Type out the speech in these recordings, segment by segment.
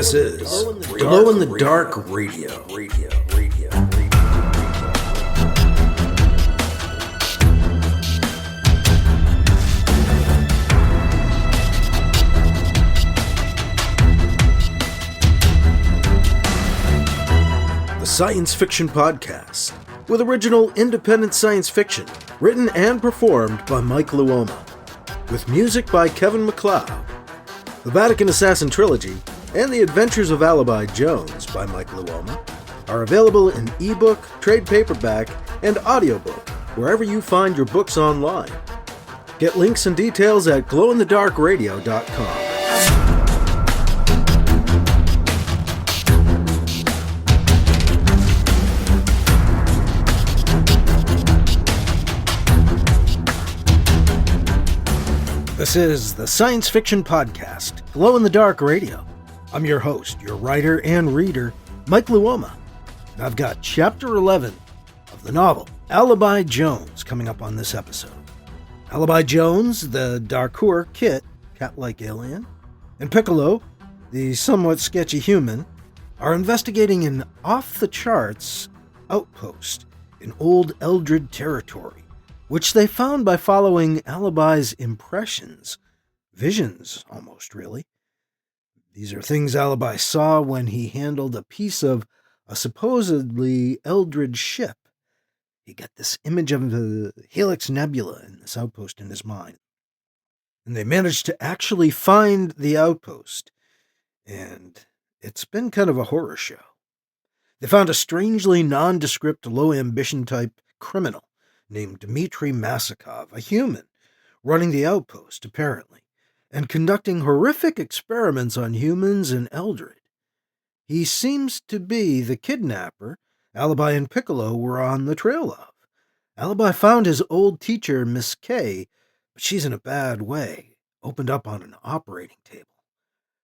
This is Glow in the Dark Radio. The science fiction podcast, with original independent science fiction, written and performed by Mike Luoma, with music by Kevin MacLeod. The Vatican Assassin Trilogy and The Adventures of Alibi Jones by Mike Luoma are available in ebook, trade paperback, and audiobook wherever you find your books online. Get links and details at glowinthedarkradio.com. This is the Science Fiction Podcast, Glow in the Dark Radio. I'm your host, your writer and reader, Mike Luoma. I've got Chapter 11 of the novel, Alibi Jones, coming up on this episode. Alibi Jones, the Dakhur cat-like alien, and Piccolo, the somewhat sketchy human, are investigating an off-the-charts outpost in old Eldred territory, which they found by following Alibi's impressions. Visions, almost, really. These are things Alibi saw when he handled a piece of a supposedly Eldred ship. He got this image of the Helix Nebula in this outpost in his mind. And they managed to actually find the outpost. And it's been kind of a horror show. They found a strangely nondescript, low-ambition type criminal named Dmitri Masakov, a human, running the outpost, apparently, and conducting horrific experiments on humans and Eldred. He seems to be the kidnapper Alibi and Piccolo were on the trail of. Alibi found his old teacher, Miss K, but she's in a bad way, opened up on an operating table.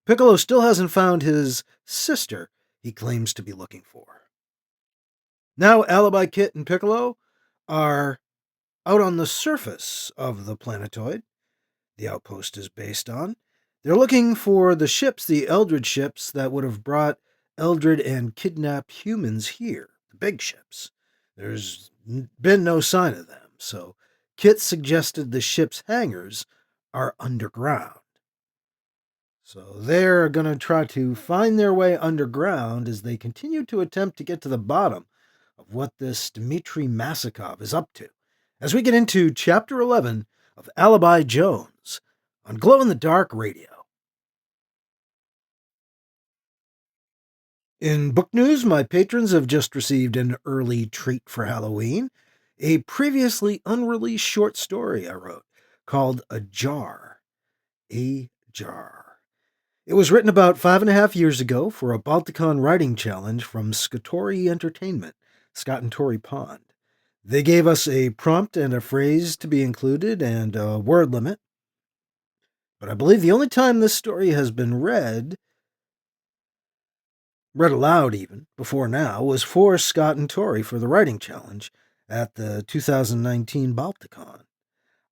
Piccolo still hasn't found his sister he claims to be looking for. Now Alibi, Kit, and Piccolo are out on the surface of the planetoid the outpost is based on. They're looking for the ships, the Eldred ships, that would have brought Eldred and kidnapped humans here, the big ships. There's been no sign of them, so Kit suggested the ship's hangars are underground. So they're going to try to find their way underground as they continue to attempt to get to the bottom of what this Dmitri Masakov is up to, as we get into Chapter 11 of Alibi Jones on Glow in the Dark Radio. In book news, my patrons have just received an early treat for Halloween, a previously unreleased short story I wrote called A Jar. A Jar. It was written about 5.5 years ago for a Balticon writing challenge from Skatori Entertainment, Scott and Torrey Pond. They gave us a prompt and a phrase to be included and a word limit. But I believe the only time this story has been read aloud even, before now, was for Scott and Torrey for the writing challenge at the 2019 Balticon.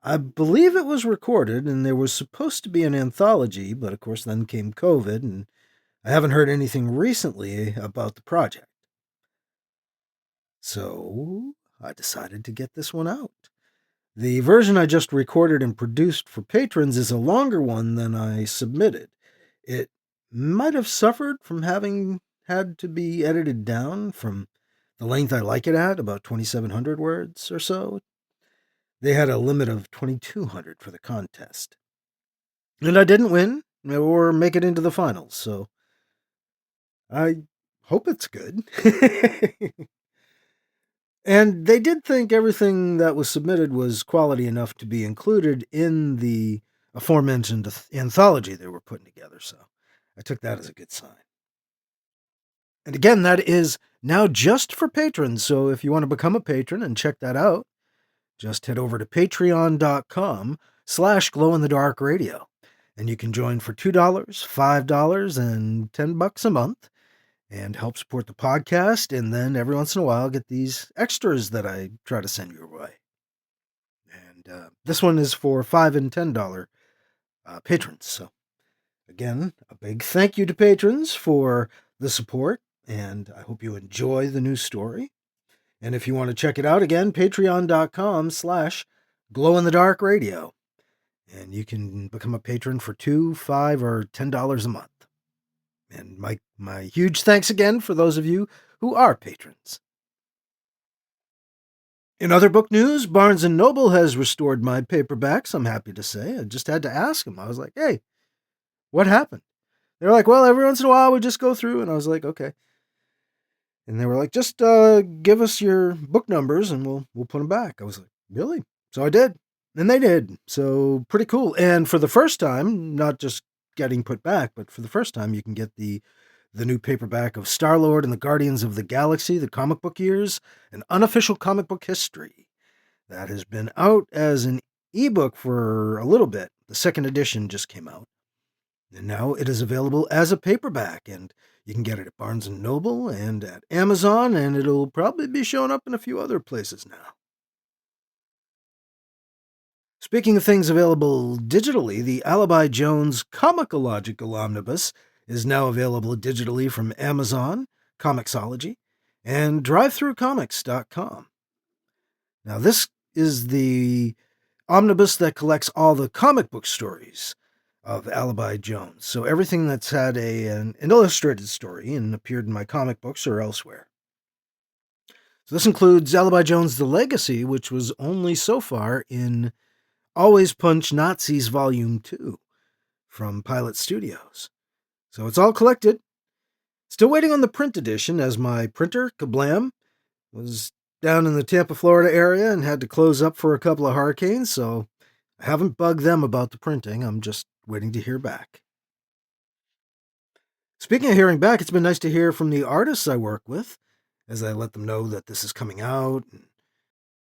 I believe it was recorded and there was supposed to be an anthology, but of course then came COVID and I haven't heard anything recently about the project. So I decided to get this one out. The version I just recorded and produced for patrons is a longer one than I submitted. It might have suffered from having had to be edited down from the length I like it at, about 2,700 words or so. They had a limit of 2,200 for the contest. And I didn't win or make it into the finals, so I hope it's good. And they did think everything that was submitted was quality enough to be included in the aforementioned anthology they were putting together, so I took that as a good sign. And again, that is now just for patrons, so if you want to become a patron and check that out, just head over to patreon.com/glowinthedarkradio, and you can join for $2, $5, and $10 a month, and help support the podcast, and then every once in a while get these extras that I try to send your way. And this one is for $5 and $10 patrons, so Again, a big thank you to patrons for the support, and I hope you enjoy the new story. And if you want to check it out again, patreon.com/glowinthedarkradio. And you can become a patron for $2, $5, or $10 a month. And my huge thanks again for those of you who are patrons. In other book news, Barnes & Noble has restored my paperbacks, I'm happy to say. I just had to ask them. I was like, hey, what happened? They're like, well, every once in a while we just go through. And I was like, okay. And they were like, just give us your book numbers and we'll put them back. I was like, really? So I did. And they did. So pretty cool. And for the first time, not just getting put back, but for the first time, you can get the new paperback of Star-Lord and the Guardians of the Galaxy, the comic book years, an unofficial comic book history. That has been out as an ebook for a little bit. The second edition just came out. And now it is available as a paperback, and you can get it at Barnes & Noble and at Amazon, and it'll probably be showing up in a few other places now. Speaking of things available digitally, the Alibi Jones Chronological Omnibus is now available digitally from Amazon, Comixology, and DriveThruComics.com. Now, this is the omnibus that collects all the comic book stories of Alibi Jones, so everything that's had an illustrated story and appeared in my comic books or elsewhere. So this includes Alibi Jones The Legacy, which was only so far in Always Punch Nazis Volume 2 from Pilot Studios. So it's all collected. Still waiting on the print edition, as my printer, Kablam, was down in the Tampa, Florida area and had to close up for a couple of hurricanes, so I haven't bugged them about the printing. I'm just waiting to hear back. Speaking of hearing back, it's been nice to hear from the artists I work with, as I let them know that this is coming out, and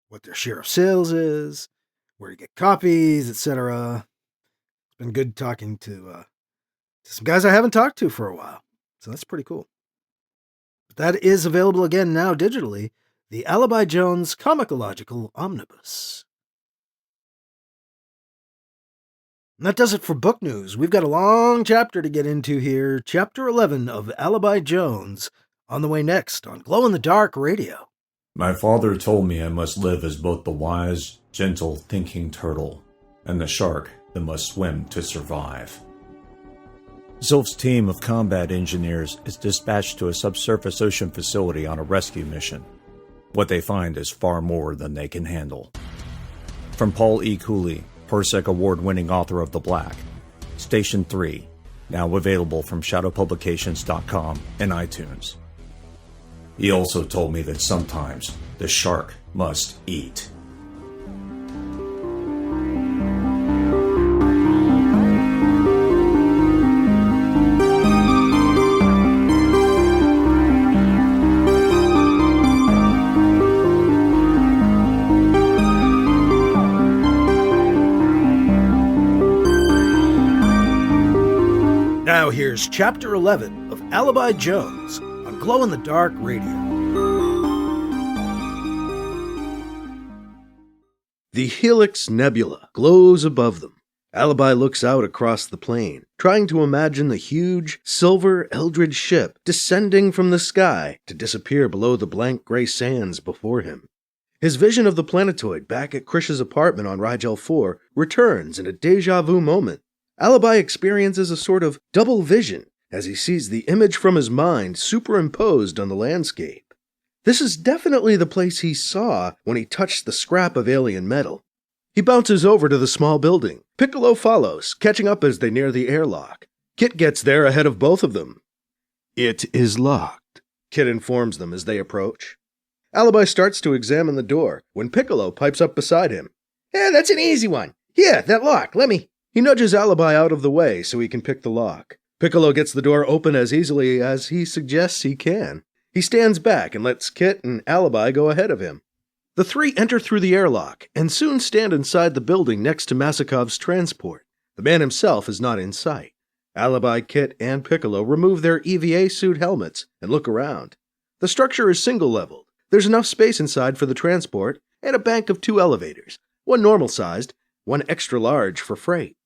what their share of sales is, where to get copies, etc. It's been good talking to some guys I haven't talked to for a while, so that's pretty cool. But that is available again now digitally, the Alibi Jones Chronological Omnibus. And that does it for book news. We've got a long chapter to get into here, Chapter 11 of Alibi Jones, on the way next on Glow in the Dark Radio. My father told me I must live as both the wise, gentle, thinking turtle and the shark that must swim to survive. Zolf's team of combat engineers is dispatched to a subsurface ocean facility on a rescue mission. What they find is far more than they can handle. From Paul E. Cooley, Parsec Award-winning author of The Black, Station 3, now available from shadowpublications.com and iTunes. He also told me that sometimes the shark must eat. Now here's Chapter 11 of Alibi Jones on Glow in the Dark Radio. The Helix Nebula glows above them. Alibi looks out across the plain, trying to imagine the huge, silver Eldred ship descending from the sky to disappear below the blank gray sands before him. His vision of the planetoid back at Krish's apartment on Rigel 4 returns in a deja vu moment. Alibi experiences a sort of double vision as he sees the image from his mind superimposed on the landscape. This is definitely the place he saw when he touched the scrap of alien metal. He bounces over to the small building. Piccolo follows, catching up as they near the airlock. Kit gets there ahead of both of them. "It is locked," Kit informs them as they approach. Alibi starts to examine the door when Piccolo pipes up beside him. "Yeah, that's an easy one. Here, that lock, let me..." He nudges Alibi out of the way so he can pick the lock. Piccolo gets the door open as easily as he suggests he can. He stands back and lets Kit and Alibi go ahead of him. The three enter through the airlock and soon stand inside the building next to Masakov's transport. The man himself is not in sight. Alibi, Kit, and Piccolo remove their EVA suit helmets and look around. The structure is single-leveled. There's enough space inside for the transport and a bank of 2 elevators, one normal-sized, one extra-large for freight.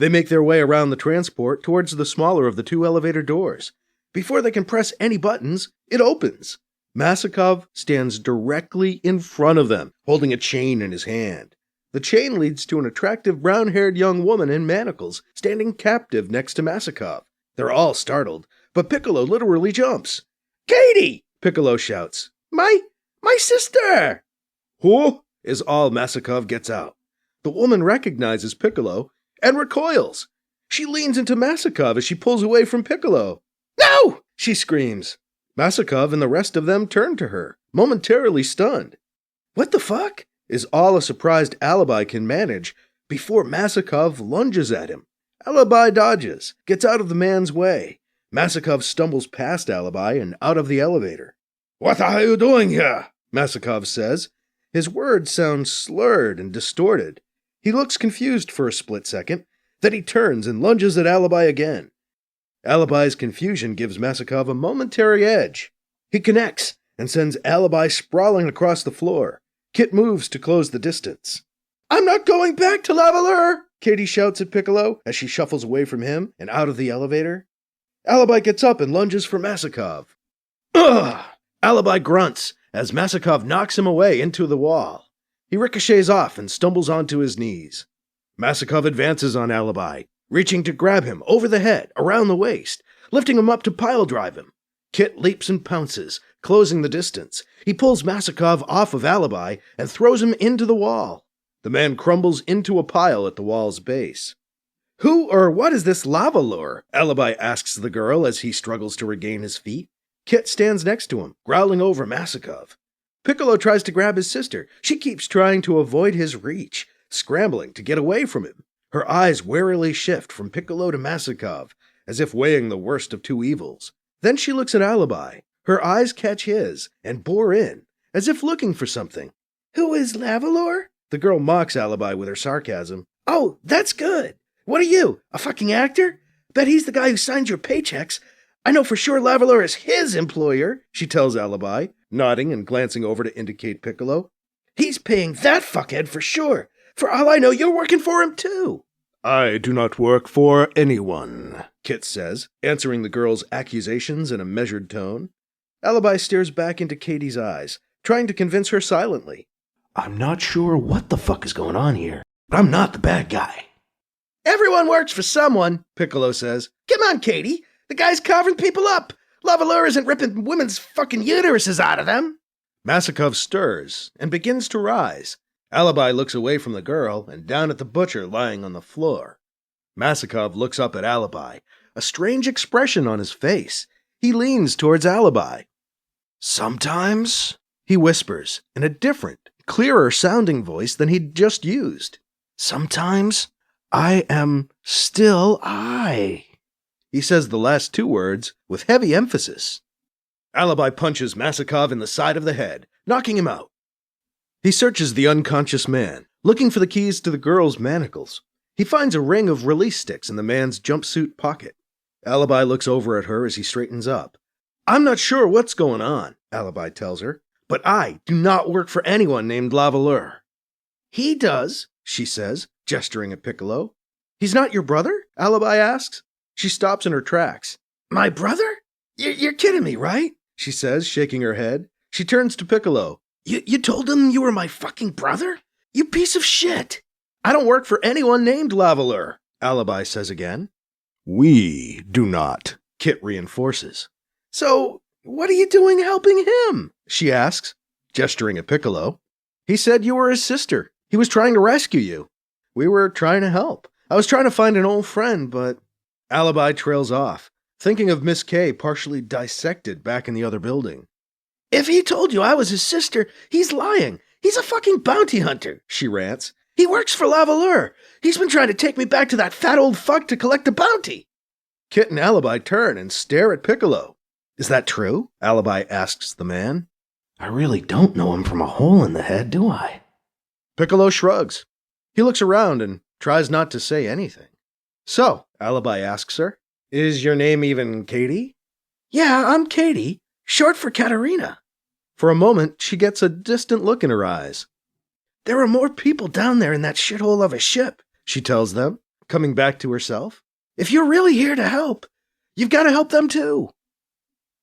They make their way around the transport towards the smaller of the two elevator doors. Before they can press any buttons, it opens. Masakov stands directly in front of them, holding a chain in his hand. The chain leads to an attractive brown-haired young woman in manacles, standing captive next to Masakov. They're all startled, but Piccolo literally jumps. "Katie!" Piccolo shouts. My sister!" "Who?" is all Masakov gets out. The woman recognizes Piccolo and recoils. She leans into Masakov as she pulls away from Piccolo. "No!" she screams. Masakov and the rest of them turn to her, momentarily stunned. "What the fuck?" is all a surprised Alibi can manage before Masakov lunges at him. Alibi dodges, gets out of the man's way. Masakov stumbles past Alibi and out of the elevator. "What are you doing here?" Masakov says. His words sound slurred and distorted. He looks confused for a split second, then he turns and lunges at Alibi again. Alibi's confusion gives Masakov a momentary edge. He connects and sends Alibi sprawling across the floor. Kit moves to close the distance. "I'm not going back to Lavaleur!" Katie shouts at Piccolo as she shuffles away from him and out of the elevator. Alibi gets up and lunges for Masakov. "Ugh!" Alibi grunts as Masakov knocks him away into the wall. He ricochets off and stumbles onto his knees. Masakov advances on Alibi, reaching to grab him over the head, around the waist, lifting him up to pile drive him. Kit leaps and pounces, closing the distance. He pulls Masakov off of Alibi and throws him into the wall. The man crumbles into a pile at the wall's base. "Who or what is this Lavaleur?" Alibi asks the girl as he struggles to regain his feet. Kit stands next to him, growling over Masakov. Piccolo tries to grab his sister. She keeps trying to avoid his reach, scrambling to get away from him. Her eyes warily shift from Piccolo to Masakov, as if weighing the worst of two evils. Then she looks at Alibi. Her eyes catch his and bore in, as if looking for something. "Who is Lavaleur?" The girl mocks Alibi with her sarcasm. "Oh, that's good. What are you, a fucking actor? Bet he's the guy who signs your paychecks. I know for sure Lavaleur is his employer," she tells Alibi, nodding and glancing over to indicate Piccolo. "He's paying that fuckhead for sure. For all I know, you're working for him too." "I do not work for anyone," Kit says, answering the girl's accusations in a measured tone. Alibi stares back into Katie's eyes, trying to convince her silently. "I'm not sure what the fuck is going on here, but I'm not the bad guy." "Everyone works for someone," Piccolo says. "Come on, Katie. The guy's carving people up. Lavaleur isn't ripping women's fucking uteruses out of them." Masakov stirs and begins to rise. Alibi looks away from the girl and down at the butcher lying on the floor. Masakov looks up at Alibi, a strange expression on his face. He leans towards Alibi. "Sometimes," he whispers in a different, clearer-sounding voice than he'd just used. "Sometimes I am still I." He says the last two words with heavy emphasis. Alibi punches Masakov in the side of the head, knocking him out. He searches the unconscious man, looking for the keys to the girl's manacles. He finds a ring of release sticks in the man's jumpsuit pocket. Alibi looks over at her as he straightens up. "I'm not sure what's going on," Alibi tells her, "but I do not work for anyone named Lavaleur." "He does," she says, gesturing at Piccolo. "He's not your brother?" Alibi asks. She stops in her tracks. "My brother? You're kidding me, right?" she says, shaking her head. She turns to Piccolo. You told him you were my fucking brother? You piece of shit!" "I don't work for anyone named Lavaleur," Alibi says again. "We do not," Kit reinforces. "So, what are you doing helping him?" she asks, gesturing at Piccolo. "He said you were his sister. He was trying to rescue you. We were trying to help. I was trying to find an old friend, but..." Alibi trails off, thinking of Miss K partially dissected back in the other building. "If he told you I was his sister, he's lying. He's a fucking bounty hunter," she rants. "He works for Lavaleur. He's been trying to take me back to that fat old fuck to collect a bounty." Kit and Alibi turn and stare at Piccolo. "Is that true?" Alibi asks the man. "I really don't know him from a hole in the head, do I?" Piccolo shrugs. He looks around and tries not to say anything. "So," Alibi asks her, "is your name even Katie?" "Yeah, I'm Katie. Short for Katerina." For a moment, she gets a distant look in her eyes. "There are more people down there in that shithole of a ship," she tells them. coming back to herself. If you're really here to help, you've got to help them too.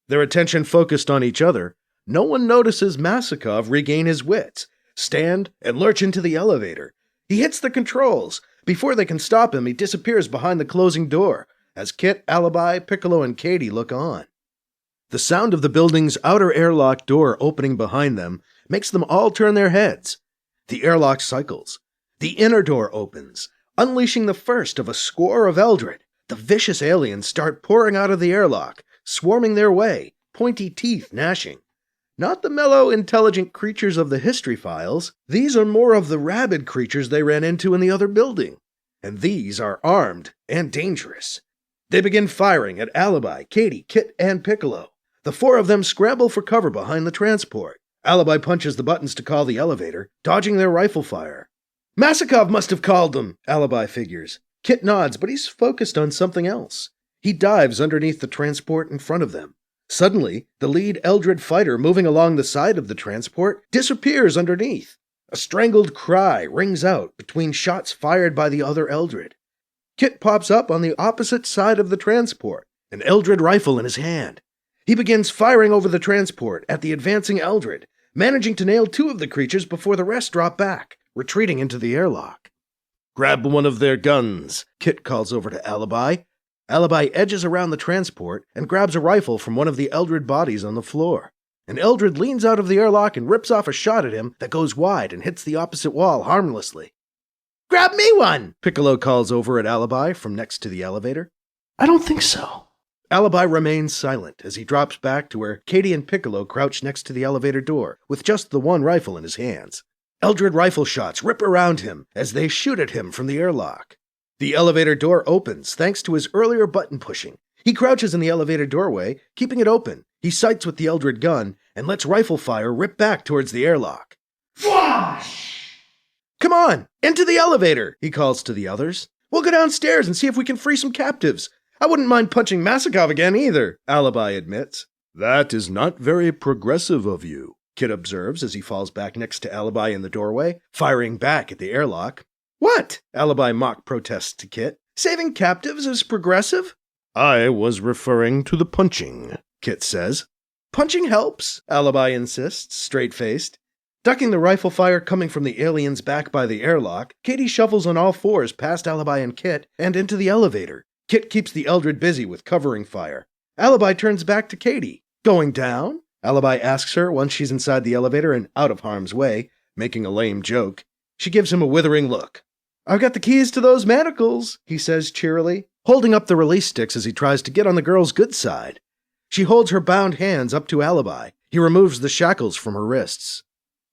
Their attention focused on each other, no one notices Masakov regain his wits, stand, and lurch into the elevator. He hits the controls. Before they can stop him, he disappears behind the closing door, as Kit, Alibi, Piccolo, and Katie look on. The sound of the building's outer airlock door opening behind them makes them all turn their heads. The airlock cycles. The inner door opens, unleashing the first of a score of Eldred. The vicious aliens start pouring out of the airlock, swarming their way, pointy teeth gnashing. Not the mellow, intelligent creatures of the history files. These are more of the rabid creatures they ran into in the other building. And these are armed and dangerous. They begin firing at Alibi, Katie, Kit, and Piccolo. The four of them scramble for cover behind the transport. Alibi punches the buttons to call the elevator, dodging their rifle fire. Masakov must have called them, Alibi figures. Kit nods, but he's focused on something else. He dives underneath the transport in front of them. Suddenly, the lead Eldred fighter moving along the side of the transport disappears underneath. A strangled cry rings out between shots fired by the other Eldred. Kit pops up on the opposite side of the transport, an Eldred rifle in his hand. He begins firing over the transport at the advancing Eldred, managing to nail two of the creatures before the rest drop back, retreating into the airlock. Grab one of their guns, Kit calls over to Alibi. Alibi edges around the transport and grabs a rifle from one of the Eldred bodies on the floor. An Eldred leans out of the airlock and rips off a shot at him that goes wide and hits the opposite wall harmlessly. Grab me one, Piccolo calls over at Alibi from next to the elevator. I don't think so. Alibi remains silent as he drops back to where Katie and Piccolo crouch next to the elevator door with just the one rifle in his hands. Eldred rifle shots rip around him as they shoot at him from the airlock. The elevator door opens thanks to his earlier button pushing. He crouches in the elevator doorway, keeping it open. He sights with the Eldred gun and lets rifle fire rip back towards the airlock. Flash! Come on, into the elevator, he calls to the others. We'll go downstairs and see if we can free some captives. I wouldn't mind punching Masakov again either, Alibi admits. That is not very progressive of you, Kit observes as he falls back next to Alibi in the doorway, firing back at the airlock. What? Alibi mock protests to Kit. Saving captives is progressive? I was referring to the punching, Kit says. Punching helps, Alibi insists, straight-faced. Ducking the rifle fire coming from the aliens back by the airlock, Katie shuffles on all fours past Alibi and Kit and into the elevator. Kit keeps the Eldred busy with covering fire. Alibi turns back to Katie. Going down? Alibi asks her once she's inside the elevator and out of harm's way, making a lame joke. She gives him a withering look. I've got the keys to those manacles, he says cheerily, holding up the release sticks as he tries to get on the girl's good side. She holds her bound hands up to Alibi. He removes the shackles from her wrists.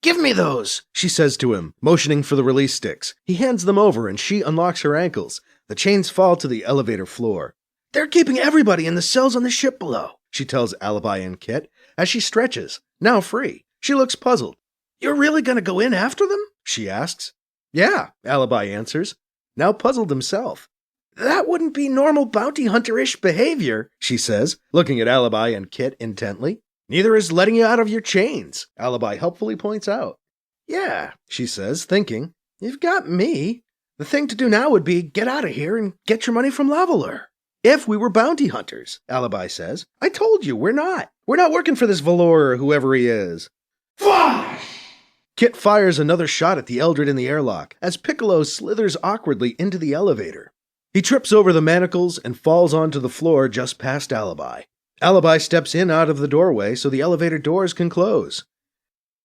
Give me those, she says to him, motioning for the release sticks. He hands them over and she unlocks her ankles. The chains fall to the elevator floor. They're keeping everybody in the cells on the ship below, she tells Alibi and Kit, as she stretches, now free. She looks puzzled. You're really going to go in after them? She asks. Yeah, Alibi answers, now puzzled himself. That wouldn't be normal bounty hunter-ish behavior, she says, looking at Alibi and Kit intently. Neither is letting you out of your chains, Alibi helpfully points out. Yeah, she says, thinking, you've got me. The thing to do now would be get out of here and get your money from Lavalur. If we were bounty hunters, Alibi says. I told you, we're not. We're not working for this Valor or whoever he is. Flash! Kit fires another shot at the Eldred in the airlock as Piccolo slithers awkwardly into the elevator. He trips over the manacles and falls onto the floor just past Alibi. Alibi steps in out of the doorway so the elevator doors can close.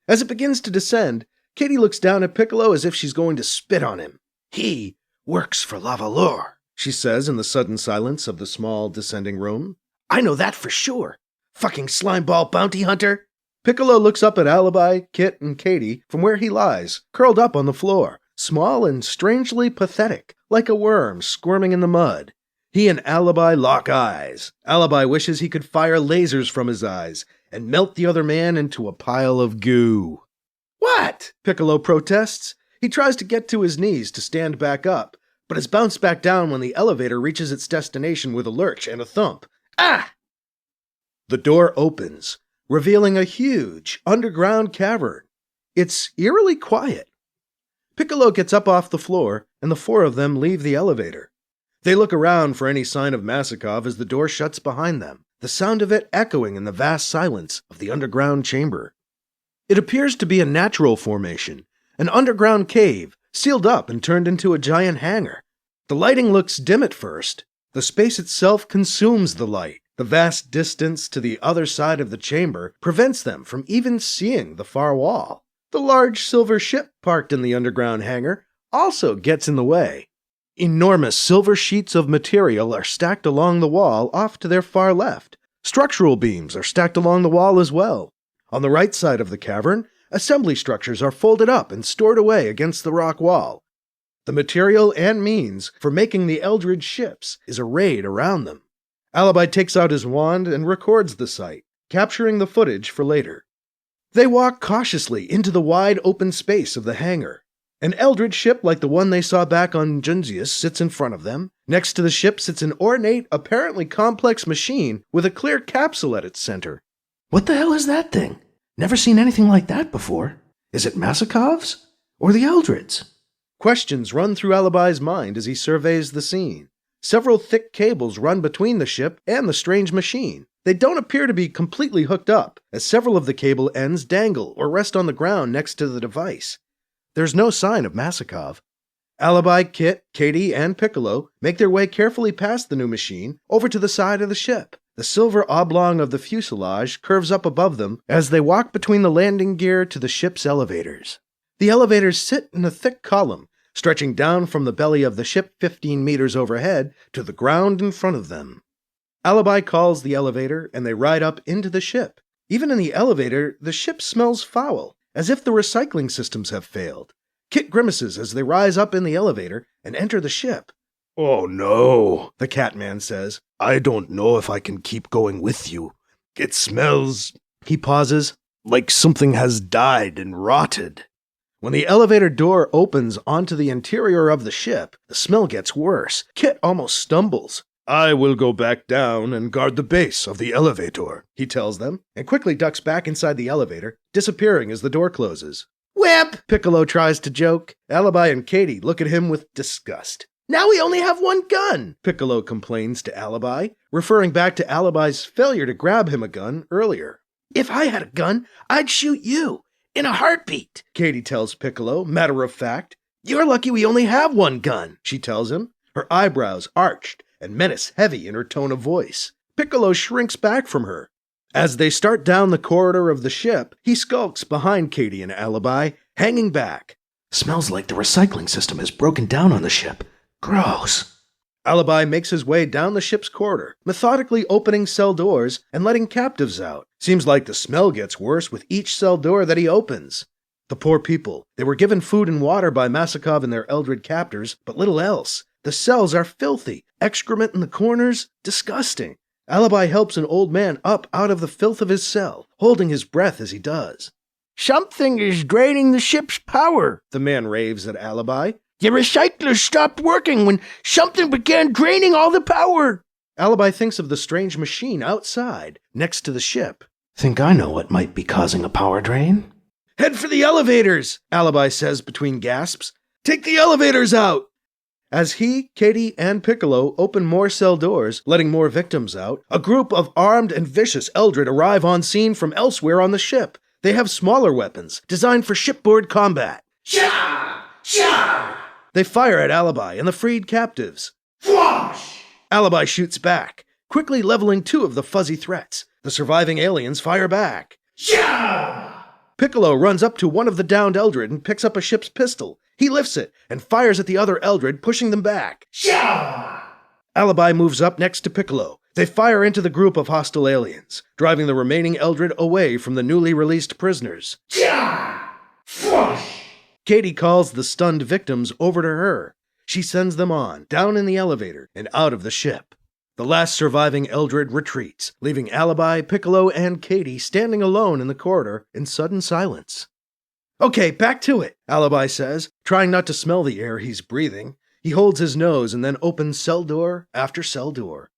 As it begins to descend, Katie looks down at Piccolo as if she's going to spit on him. He works for Lavalur, she says in the sudden silence of the small descending room. I know that for sure. Fucking slimeball bounty hunter. Piccolo looks up at Alibi, Kit, and Katie from where he lies, curled up on the floor, small and strangely pathetic, like a worm squirming in the mud. He and Alibi lock eyes. Alibi wishes he could fire lasers from his eyes and melt the other man into a pile of goo. What? Piccolo protests. He tries to get to his knees to stand back up, but is bounced back down when the elevator reaches its destination with a lurch and a thump. Ah! The door opens, revealing a huge underground cavern. It's eerily quiet. Piccolo gets up off the floor, and the four of them leave the elevator. They look around for any sign of Masakov as the door shuts behind them, the sound of it echoing in the vast silence of the underground chamber. It appears to be a natural formation, an underground cave, sealed up and turned into a giant hangar. The lighting looks dim at first. The space itself consumes the light. The vast distance to the other side of the chamber prevents them from even seeing the far wall. The large silver ship parked in the underground hangar also gets in the way. Enormous silver sheets of material are stacked along the wall off to their far left. Structural beams are stacked along the wall as well. On the right side of the cavern, assembly structures are folded up and stored away against the rock wall. The material and means for making the Eldred ships is arrayed around them. Alibi takes out his wand and records the sight, capturing the footage for later. They walk cautiously into the wide open space of the hangar. An Eldred ship like the one they saw back on Junzius sits in front of them. Next to the ship sits an ornate, apparently complex machine with a clear capsule at its center. What the hell is that thing? Never seen anything like that before. Is it Masakov's? Or the Eldred's? Questions run through Alibi's mind as he surveys the scene. Several thick cables run between the ship and the strange machine. They don't appear to be completely hooked up, as several of the cable ends dangle or rest on the ground next to the device. There's no sign of Masakov. Alibi, Kit, Katie, and Piccolo make their way carefully past the new machine over to the side of the ship. The silver oblong of the fuselage curves up above them as they walk between the landing gear to the ship's elevators. The elevators sit in a thick column, stretching down from the belly of the ship 15 meters overhead to the ground in front of them. Alibi calls the elevator, and they ride up into the ship. Even in the elevator, the ship smells foul, as if the recycling systems have failed. Kit grimaces as they rise up in the elevator and enter the ship. "Oh no," the Catman says. "I don't know if I can keep going with you. It smells," he pauses, "like something has died and rotted." When the elevator door opens onto the interior of the ship, the smell gets worse. Kit almost stumbles. "I will go back down and guard the base of the elevator," he tells them, and quickly ducks back inside the elevator, disappearing as the door closes. "Whip!" Piccolo tries to joke. Alibi and Katie look at him with disgust. "Now we only have one gun," Piccolo complains to Alibi, referring back to Alibi's failure to grab him a gun earlier. "If I had a gun, I'd shoot you. In a heartbeat," Katie tells Piccolo, matter of fact. "You're lucky we only have one gun," she tells him, her eyebrows arched and menace heavy in her tone of voice. Piccolo shrinks back from her. As they start down the corridor of the ship, he skulks behind Katie and Alibi, hanging back. "Smells like the recycling system has broken down on the ship. Gross." Alibi makes his way down the ship's corridor, methodically opening cell doors and letting captives out. Seems like the smell gets worse with each cell door that he opens. The poor people. They were given food and water by Masakov and their Eldred captors, but little else. The cells are filthy. Excrement in the corners? Disgusting. Alibi helps an old man up out of the filth of his cell, holding his breath as he does. "Something is draining the ship's power," the man raves at Alibi. "The recyclers stopped working when something began draining all the power." Alibi thinks of the strange machine outside, next to the ship. "Think I know what might be causing a power drain?" "Head for the elevators," Alibi says between gasps. "Take the elevators out." As he, Katie, and Piccolo open more cell doors, letting more victims out, a group of armed and vicious Eldred arrive on scene from elsewhere on the ship. They have smaller weapons, designed for shipboard combat. Sha! Sha! They fire at Alibi and the freed captives. Flush! Alibi shoots back, quickly leveling two of the fuzzy threats. The surviving aliens fire back. Sha! Piccolo runs up to one of the downed Eldred and picks up a ship's pistol. He lifts it and fires at the other Eldred, pushing them back. Sha! Alibi moves up next to Piccolo. They fire into the group of hostile aliens, driving the remaining Eldred away from the newly released prisoners. Sha! Flush! Katie calls the stunned victims over to her. She sends them on, down in the elevator, and out of the ship. The last surviving Eldred retreats, leaving Alibi, Piccolo, and Katie standing alone in the corridor in sudden silence. "Okay, back to it," Alibi says, trying not to smell the air he's breathing. He holds his nose and then opens cell door after cell door.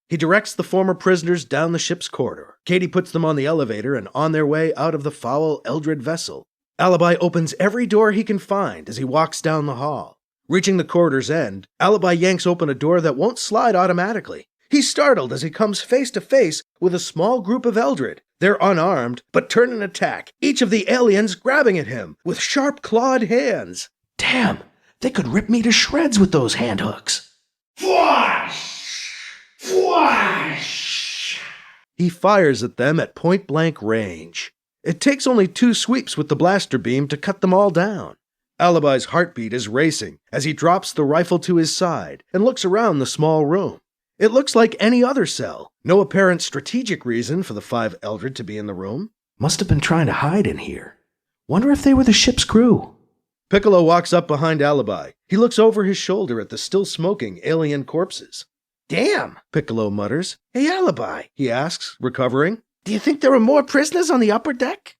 He directs the former prisoners down the ship's corridor. Katie puts them on the elevator and on their way out of the foul Eldred vessel. Alibi opens every door he can find as he walks down the hall. Reaching the corridor's end, Alibi yanks open a door that won't slide automatically. He's startled as he comes face to face with a small group of Eldred. They're unarmed, but turn an attack, each of the aliens grabbing at him with sharp clawed hands. Damn, they could rip me to shreds with those hand hooks. Fwash! Fwash! He fires at them at point-blank range. It takes only 2 sweeps with the blaster beam to cut them all down. Alibi's heartbeat is racing as he drops the rifle to his side and looks around the small room. It looks like any other cell. No apparent strategic reason for the 5 Eldred to be in the room. Must have been trying to hide in here. Wonder if they were the ship's crew. Piccolo walks up behind Alibi. He looks over his shoulder at the still smoking alien corpses. "Damn," Piccolo mutters. "Hey, Alibi," he asks, recovering. "Do you think there were more prisoners on the upper deck?"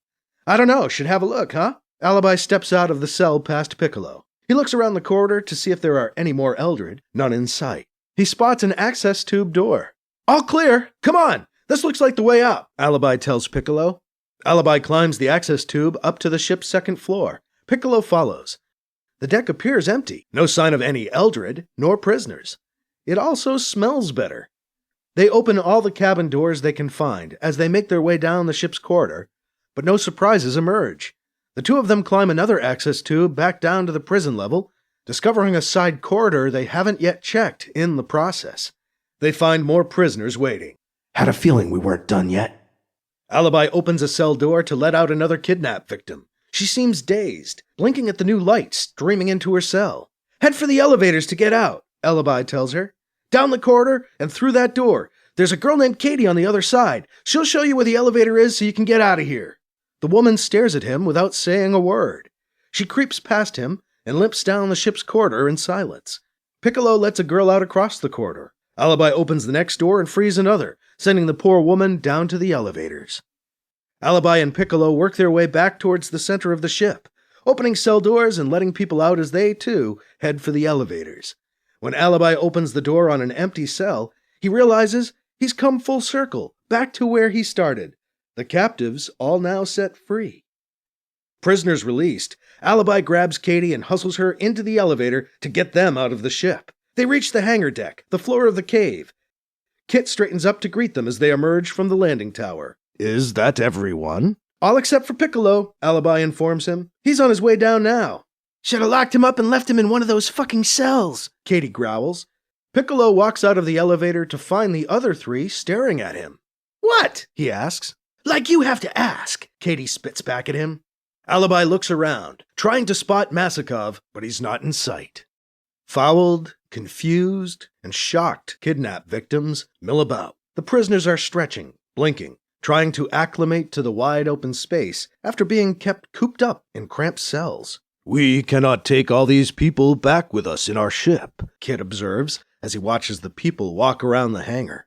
"I don't know. Should have a look, huh?" Alibi steps out of the cell past Piccolo. He looks around the corridor to see if there are any more Eldred. None in sight. He spots an access tube door. "All clear! Come on! This looks like the way up," Alibi tells Piccolo. Alibi climbs the access tube up to the ship's 2nd floor. Piccolo follows. The deck appears empty. No sign of any Eldred, nor prisoners. It also smells better. They open all the cabin doors they can find as they make their way down the ship's corridor, but no surprises emerge. The 2 of them climb another access tube back down to the prison level, discovering a side corridor they haven't yet checked in the process. They find more prisoners waiting. Had a feeling we weren't done yet. Alibi opens a cell door to let out another kidnap victim. She seems dazed, blinking at the new light streaming into her cell. "Head for the elevators to get out," Alibi tells her. "Down the corridor and through that door. There's a girl named Katie on the other side. She'll show you where the elevator is so you can get out of here." The woman stares at him without saying a word. She creeps past him and limps down the ship's corridor in silence. Piccolo lets a girl out across the corridor. Alibi opens the next door and frees another, sending the poor woman down to the elevators. Alibi and Piccolo work their way back towards the center of the ship, opening cell doors and letting people out as they, too, head for the elevators. When Alibi opens the door on an empty cell, he realizes he's come full circle, back to where he started. The captives all now set free. Prisoners released, Alibi grabs Katie and hustles her into the elevator to get them out of the ship. They reach the hangar deck, the floor of the cave. Kit straightens up to greet them as they emerge from the landing tower. Is that everyone? "All except for Piccolo," Alibi informs him. "He's on his way down now." "Should have locked him up and left him in one of those fucking cells," Katie growls. Piccolo walks out of the elevator to find the other 3 staring at him. "What?" he asks. "Like you have to ask," Katie spits back at him. Alibi looks around, trying to spot Masakov, but he's not in sight. Fouled, confused, and shocked kidnap victims mill about. The prisoners are stretching, blinking, trying to acclimate to the wide open space after being kept cooped up in cramped cells. "We cannot take all these people back with us in our ship," Kit observes as he watches the people walk around the hangar.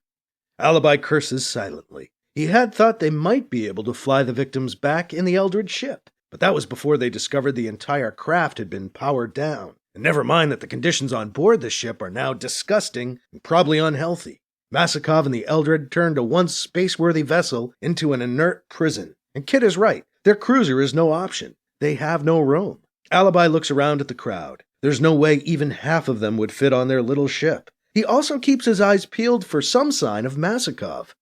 Alibi curses silently. He had thought they might be able to fly the victims back in the Eldred ship, but that was before they discovered the entire craft had been powered down. And never mind that the conditions on board the ship are now disgusting and probably unhealthy. Masakov and the Eldred turned a once space-worthy vessel into an inert prison. And Kit is right. Their cruiser is no option. They have no room. Alibi looks around at the crowd. There's no way even half of them would fit on their little ship. He also keeps his eyes peeled for some sign of Masakov.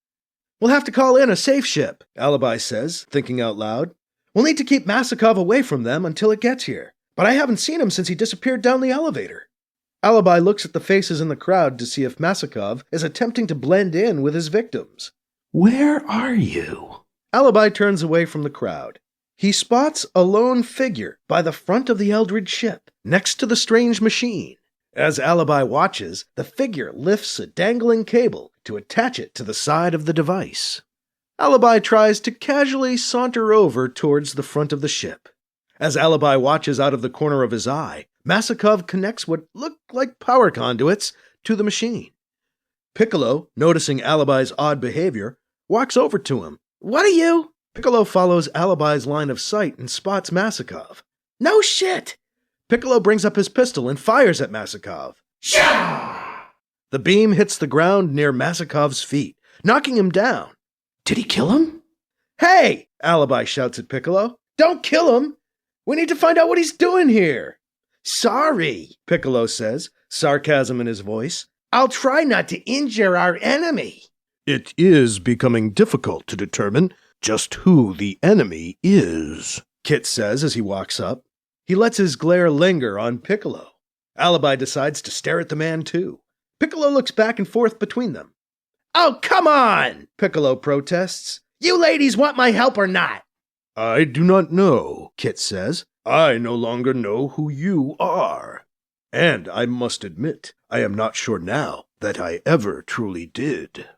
"We'll have to call in a safe ship," Alibi says, thinking out loud. "We'll need to keep Masakov away from them until it gets here. But I haven't seen him since he disappeared down the elevator." Alibi looks at the faces in the crowd to see if Masakov is attempting to blend in with his victims. Where are you? Alibi turns away from the crowd. He spots a lone figure by the front of the Eldred ship, next to the strange machine. As Alibi watches, the figure lifts a dangling cable to attach it to the side of the device. Alibi tries to casually saunter over towards the front of the ship. As Alibi watches out of the corner of his eye, Masakov connects what look like power conduits to the machine. Piccolo, noticing Alibi's odd behavior, walks over to him. "What are you?" Piccolo follows Alibi's line of sight and spots Masakov. "No shit!" Piccolo brings up his pistol and fires at Masakov. Shah! The beam hits the ground near Masakov's feet, knocking him down. Did he kill him? "Hey!" Alibi shouts at Piccolo. "Don't kill him! We need to find out what he's doing here!" Sorry, Piccolo says, sarcasm in his voice. I'll try not to injure our enemy. It is becoming difficult to determine just who the enemy is, Kit says as he walks up. He lets his glare linger on Piccolo. Alibi decides to stare at the man too. Piccolo looks back and forth between them. Oh, come on, Piccolo protests. You ladies want my help or not? I do not know, Kit says. I no longer know who you are. And I must admit, I am not sure now that I ever truly did.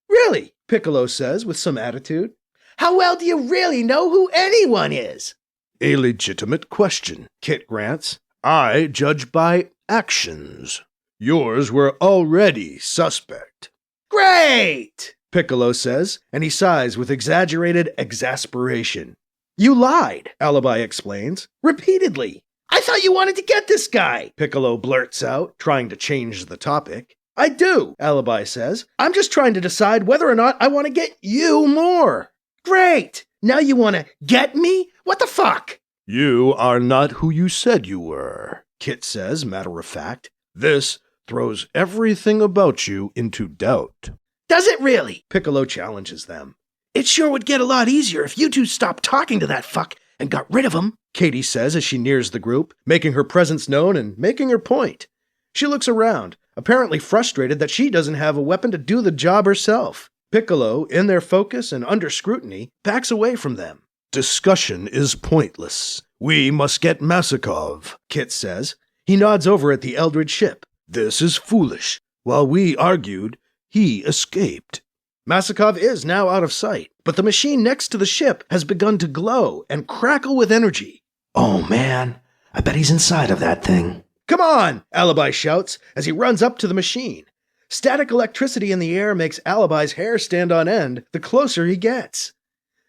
Really? Piccolo says with some attitude. How well do you really know who anyone is? A legitimate question, Kit grants. I judge by actions. Yours were already suspect. Great! Piccolo says, and he sighs with exaggerated exasperation. You lied, Alibi explains, repeatedly. I thought you wanted to get this guy, Piccolo blurts out, trying to change the topic. I do, Alibi says. I'm just trying to decide whether or not I want to get you more. Great! Now you want to get me? What the fuck? You are not who you said you were, Kit says, matter of fact. This throws everything about you into doubt. Does it really? Piccolo challenges them. It sure would get a lot easier if you two stopped talking to that fuck and got rid of him, Katie says as she nears the group, making her presence known and making her point. She looks around, apparently frustrated that she doesn't have a weapon to do the job herself. Piccolo, in their focus and under scrutiny, backs away from them. Discussion is pointless. We must get Masakov, Kit says. He nods over at the Eldred ship. This is foolish. While we argued, he escaped. Masakov is now out of sight, but the machine next to the ship has begun to glow and crackle with energy. Oh man, I bet he's inside of that thing. Come on, Alibi shouts as he runs up to the machine. Static electricity in the air makes Alibi's hair stand on end the closer he gets.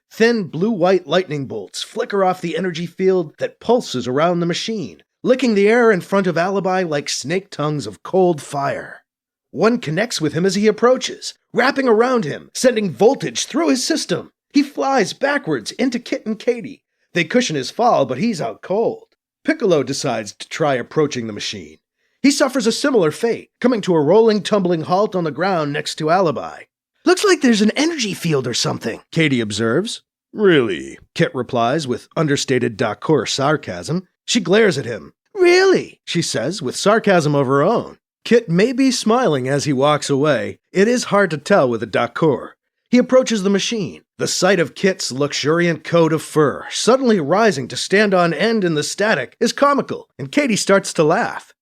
Thin blue-white lightning bolts flicker off the energy field that pulses around the machine, licking the air in front of Alibi like snake tongues of cold fire. One connects with him as he approaches, wrapping around him, sending voltage through his system. He flies backwards into Kit and Katie. They cushion his fall, but he's out cold. Piccolo decides to try approaching the machine. He suffers a similar fate, coming to a rolling, tumbling halt on the ground next to Alibi. Looks like there's an energy field or something, Katie observes. Really? Kit replies with understated Dakhur sarcasm. She glares at him. Really? She says with sarcasm of her own. Kit may be smiling as he walks away. It is hard to tell with a Dakhur. He approaches the machine. The sight of Kit's luxuriant coat of fur suddenly rising to stand on end in the static is comical, and Katie starts to laugh.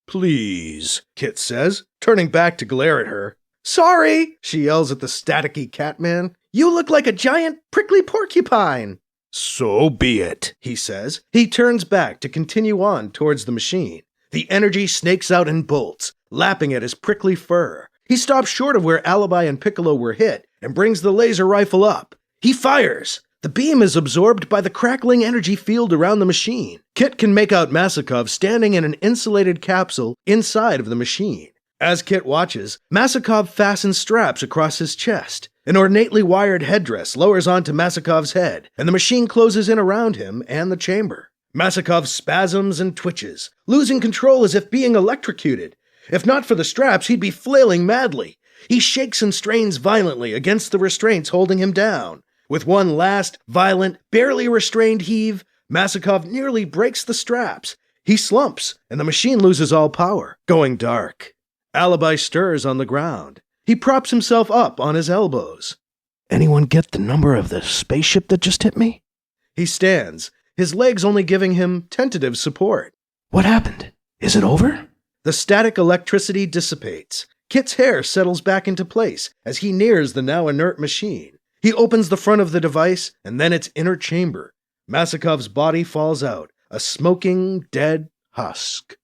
Please, Kit says, turning back to glare at her. Sorry, she yells at the staticky Catman. You look like a giant prickly porcupine. So be it, he says. He turns back to continue on towards the machine. The energy snakes out in bolts, lapping at his prickly fur. He stops short of where Alibi and Piccolo were hit and brings the laser rifle up. He fires. The beam is absorbed by the crackling energy field around the machine. Kit can make out Masakov standing in an insulated capsule inside of the machine. As Kit watches, Masakov fastens straps across his chest. An ornately wired headdress lowers onto Masakov's head, and the machine closes in around him and the chamber. Masakov spasms and twitches, losing control as if being electrocuted. If not for the straps, he'd be flailing madly. He shakes and strains violently against the restraints holding him down. With one last, violent, barely restrained heave, Masakov nearly breaks the straps. He slumps, and the machine loses all power, going dark. Alibi stirs on the ground. He props himself up on his elbows. Anyone get the number of the spaceship that just hit me? He stands, his legs only giving him tentative support. What happened? Is it over? The static electricity dissipates. Kit's hair settles back into place as he nears the now inert machine. He opens the front of the device and then its inner chamber. Masakov's body falls out, a smoking, dead husk.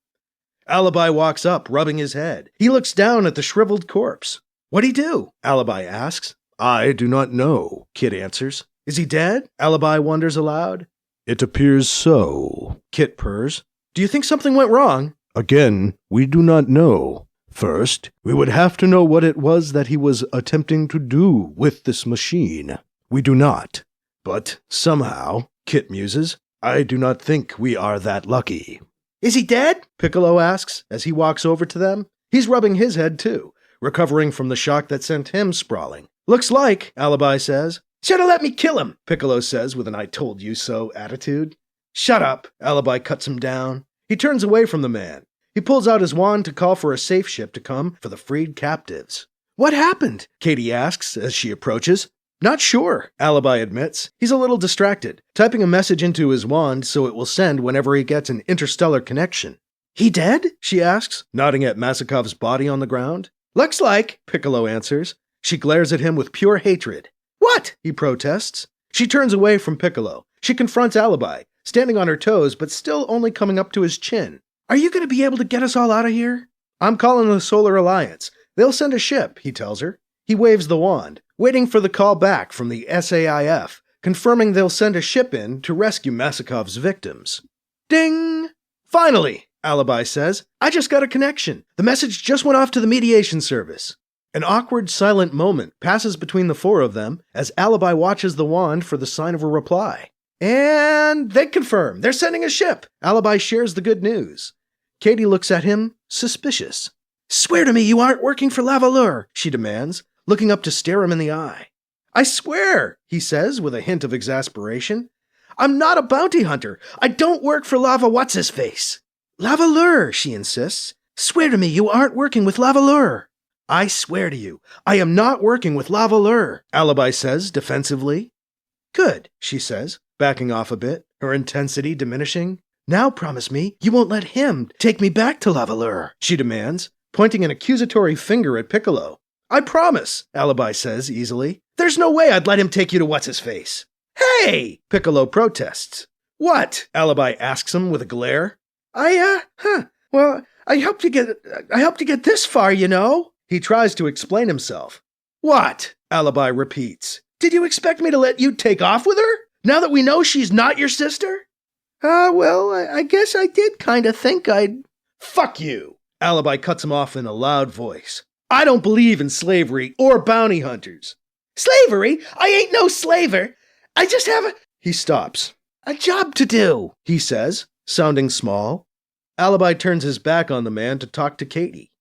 Alibi walks up, rubbing his head. He looks down at the shriveled corpse. What'd he do? Alibi asks. I do not know, Kit answers. Is he dead? Alibi wonders aloud. It appears so, Kit purrs. Do you think something went wrong? Again, we do not know. First, we would have to know what it was that he was attempting to do with this machine. We do not. But somehow, Kit muses, I do not think we are that lucky. Is he dead? Piccolo asks as he walks over to them. He's rubbing his head too, recovering from the shock that sent him sprawling. Looks like, Alibi says. Shoulda let me kill him, Piccolo says with an I told you so attitude. Shut up, Alibi cuts him down. He turns away from the man. He pulls out his wand to call for a safe ship to come for the freed captives. What happened? Katie asks as she approaches. Not sure, Alibi admits. He's a little distracted, typing a message into his wand so it will send whenever he gets an interstellar connection. He dead? She asks, nodding at Masakov's body on the ground. Looks like, Piccolo answers. She glares at him with pure hatred. What? He protests. She turns away from Piccolo. She confronts Alibi, standing on her toes but still only coming up to his chin. Are you going to be able to get us all out of here? I'm calling the Solar Alliance. They'll send a ship, he tells her. He waves the wand, waiting for the call back from the SAIF, confirming they'll send a ship in to rescue Masakov's victims. Ding! Finally, Alibi says. I just got a connection. The message just went off to the mediation service. An awkward, silent moment passes between the four of them as Alibi watches the wand for the sign of a reply. And they confirm they're sending a ship. Alibi shares the good news. Katie looks at him, suspicious. Swear to me you aren't working for Lavalure, she demands, looking up to stare him in the eye. I swear, he says with a hint of exasperation. I'm not a bounty hunter. I don't work for Lava What's-His-Face. Lavalure, she insists. Swear to me you aren't working with Lavalure. I swear to you, I am not working with Lavalure, Alibi says defensively. Good, she says, backing off a bit, her intensity diminishing. Now promise me you won't let him take me back to Lavalure, she demands, pointing an accusatory finger at Piccolo. I promise, Alibi says easily. There's no way I'd let him take you to What's-His-Face. Hey, Piccolo protests. What? Alibi asks him with a glare. Well, I helped you get this far, you know. He tries to explain himself. What? Alibi repeats. Did you expect me to let you take off with her? Now that we know she's not your sister? Well, I guess I did kind of think I'd... Fuck you! Alibi cuts him off in a loud voice. I don't believe in slavery or bounty hunters. Slavery? I ain't no slaver. I just have a... He stops. A job to do, he says, sounding small. Alibi turns his back on the man to talk to Katie.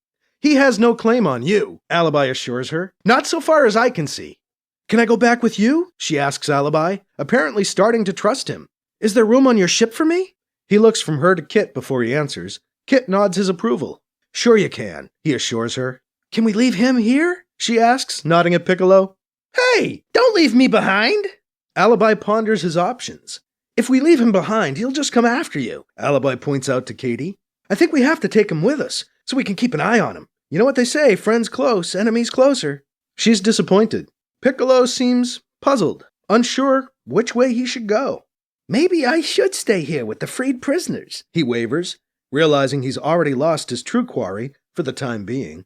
He has no claim on you, Alibi assures her. Not so far as I can see. Can I go back with you? She asks Alibi, apparently starting to trust him. Is there room on your ship for me? He looks from her to Kit before he answers. Kit nods his approval. Sure you can, he assures her. Can we leave him here? She asks, nodding at Piccolo. Hey, don't leave me behind! Alibi ponders his options. If we leave him behind, he'll just come after you, Alibi points out to Katie. I think we have to take him with us, so we can keep an eye on him. You know what they say, friends close, enemies closer. She's disappointed. Piccolo seems puzzled, unsure which way he should go. Maybe I should stay here with the freed prisoners, he wavers, realizing he's already lost his true quarry for the time being.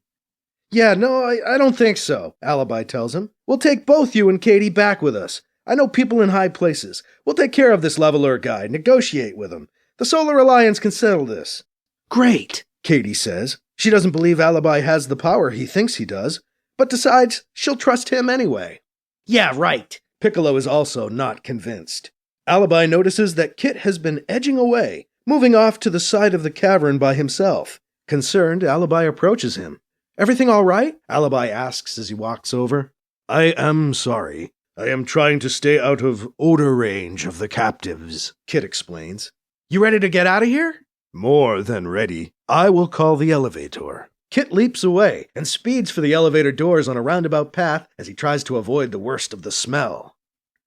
Yeah, no, I don't think so, Alibi tells him. We'll take both you and Katie back with us. I know people in high places. We'll take care of this Lavalure guy, negotiate with him. The Solar Alliance can settle this. Great, Katie says. She doesn't believe Alibi has the power he thinks he does, but decides she'll trust him anyway. Yeah, right. Piccolo is also not convinced. Alibi notices that Kit has been edging away, moving off to the side of the cavern by himself. Concerned, Alibi approaches him. Everything all right? Alibi asks as he walks over. I am sorry. I am trying to stay out of odor range of the captives, Kit explains. You ready to get out of here? More than ready. I will call the elevator. Kit leaps away and speeds for the elevator doors on a roundabout path as he tries to avoid the worst of the smell.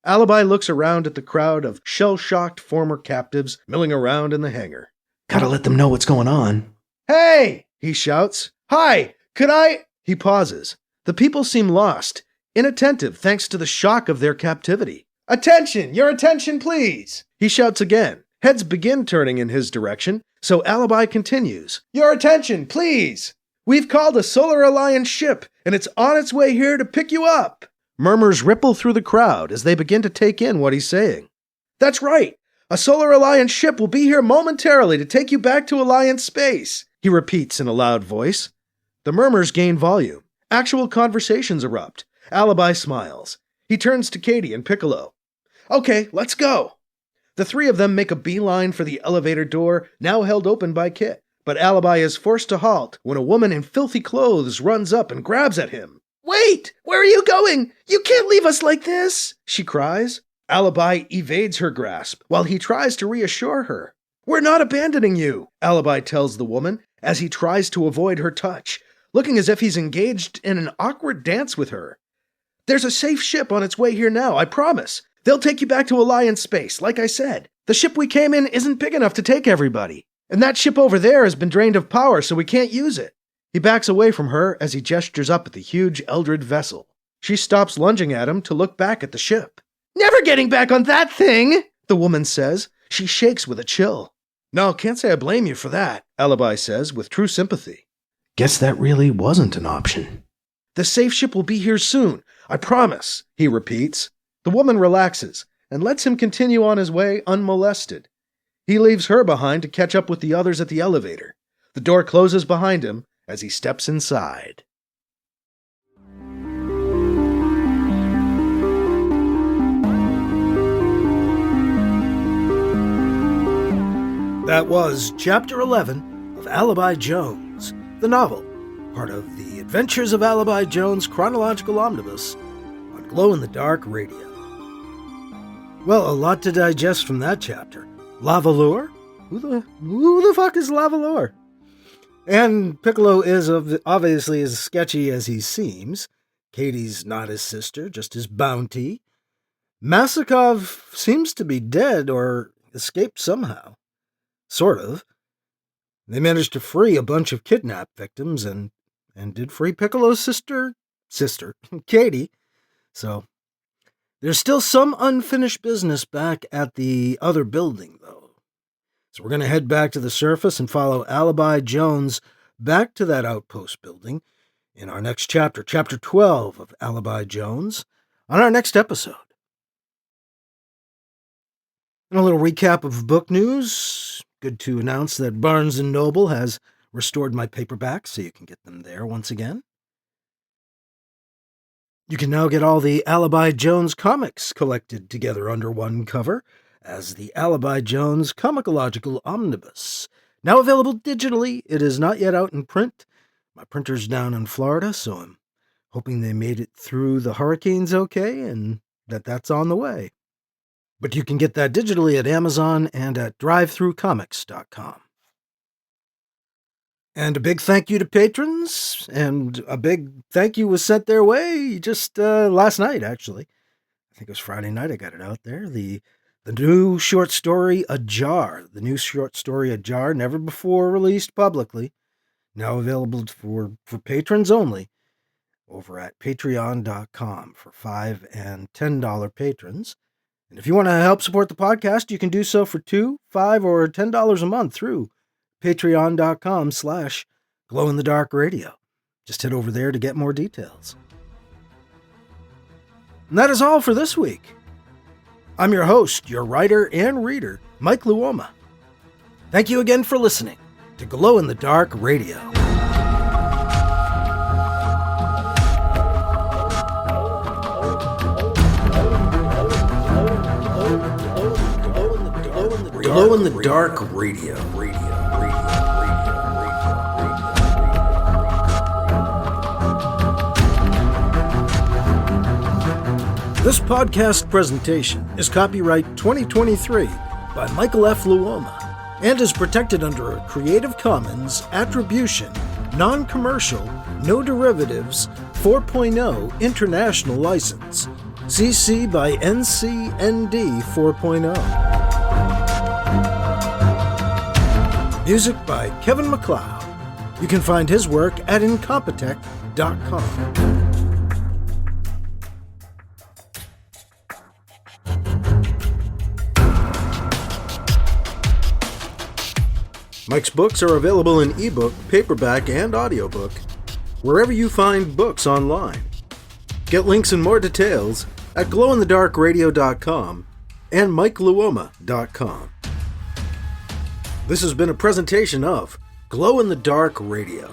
Alibi looks around at the crowd of shell-shocked former captives milling around in the hangar. Gotta let them know what's going on. Hey! He shouts. Hi! Could I... He pauses. The people seem lost, inattentive thanks to the shock of their captivity. Attention! Your attention, please! He shouts again. Heads begin turning in his direction, so Alibi continues. Your attention, please! We've called a Solar Alliance ship, and it's on its way here to pick you up. Murmurs ripple through the crowd as they begin to take in what he's saying. That's right. A Solar Alliance ship will be here momentarily to take you back to Alliance space, he repeats in a loud voice. The murmurs gain volume. Actual conversations erupt. Alibi smiles. He turns to Katie and Piccolo. Okay, let's go. The three of them make a beeline for the elevator door, now held open by Kit. But Alibi is forced to halt when a woman in filthy clothes runs up and grabs at him. "Wait! Where are you going? You can't leave us like this!" she cries. Alibi evades her grasp while he tries to reassure her. "We're not abandoning you," Alibi tells the woman as he tries to avoid her touch, looking as if he's engaged in an awkward dance with her. "There's a safe ship on its way here now, I promise. They'll take you back to Alliance space, like I said. The ship we came in isn't big enough to take everybody. And that ship over there has been drained of power, so we can't use it." He backs away from her as he gestures up at the huge Eldred vessel. She stops lunging at him to look back at the ship. "Never getting back on that thing," the woman says. She shakes with a chill. "No, can't say I blame you for that," Alibi says with true sympathy. Guess that really wasn't an option. "The safe ship will be here soon, I promise," he repeats. The woman relaxes and lets him continue on his way unmolested. He leaves her behind to catch up with the others at the elevator. The door closes behind him as he steps inside. That was Chapter 11 of Alibi Jones, the novel, part of the Adventures of Alibi Jones Chronological Omnibus on Glow-in-the-Dark Radio. Well, a lot to digest from that chapter. Lavalure? Who the fuck is Lavalure? And Piccolo is obviously as sketchy as he seems. Katie's not his sister, just his bounty. Masakov seems to be dead or escaped somehow. Sort of. They managed to free a bunch of kidnap victims and did free Piccolo's sister, Katie. So there's still some unfinished business back at the other building, though. So we're going to head back to the surface and follow Alibi Jones back to that outpost building in our next chapter, Chapter 12 of Alibi Jones, on our next episode. And a little recap of book news. Good to announce that Barnes & Noble has restored my paperbacks, so you can get them there once again. You can now get all the Alibi Jones comics collected together under one cover as the Alibi Jones Chronological Omnibus. Now available digitally. It is not yet out in print. My printer's down in Florida, so I'm hoping they made it through the hurricanes okay and that's on the way. But you can get that digitally at Amazon and at drivethroughcomics.com. And a big thank you to patrons, and a big thank you was sent their way just last night, actually. I think it was Friday night I got it out there. The new short story, Ajar. The new short story, Ajar, never before released publicly. Now available for patrons only over at patreon.com for $5 and $10 patrons. And if you want to help support the podcast, you can do so for $2, $5, or $10 a month through patreon.com/glowinthedarkradio. Just head over there to get more details. And that is all for this week. I'm your host, your writer and reader, Mike Luoma. Thank you again for listening to Glow in the Dark Radio. Glow in the Dark Radio. This podcast presentation is copyright 2023 by Michael F. Luoma and is protected under a Creative Commons Attribution, Non-Commercial, No Derivatives 4.0 International License. CC by NCND 4.0. Music by Kevin MacLeod. You can find his work at incompetech.com. Mike's books are available in ebook, paperback, and audiobook, wherever you find books online. Get links and more details at glowinthedarkradio.com and mikeluoma.com. This has been a presentation of Glow in the Dark Radio.